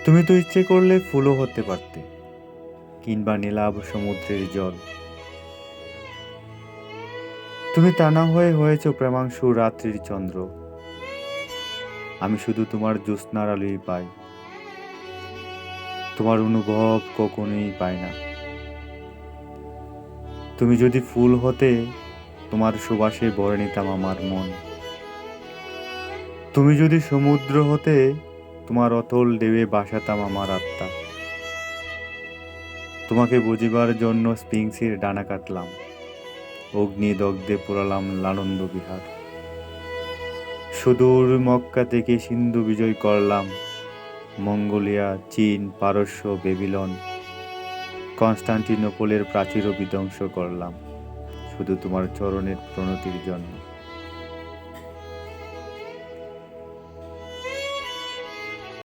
তুমি তো ইচ্ছে করলে ফুলও হতে পারতে, কিংবা নীলাভ সমুদ্রের জল। তুমি তা না হয়ে হয়েছ প্রেমাংশু রাত্রির চন্দ্র। আমি শুধু তোমার জ্যোৎস্নার আলোই পাই, তোমার অনুভব কখনোই পাই না। তুমি যদি ফুল হতে, তোমার সুবাসে ভরে নিতাম আমার মন। তুমি যদি সমুদ্র হতে, তোমার অতল ঢেউয়ে ভাসাতাম আমার আত্মা। তোমাকে বুঝিবার জন্য স্পিংসের ডানা কাটলাম, অগ্নিদগ্ধে পোড়ালাম লালন্দ বিহার। সুদূর মক্কা থেকে সিন্ধু বিজয় করলাম, মঙ্গোলিয়া, চীন, পারস্য, বেবিলন, কনস্টান্টিনোপলের প্রাচীরও বিধ্বংস করলাম, শুধু তোমার চরণের প্রণতির জন্য।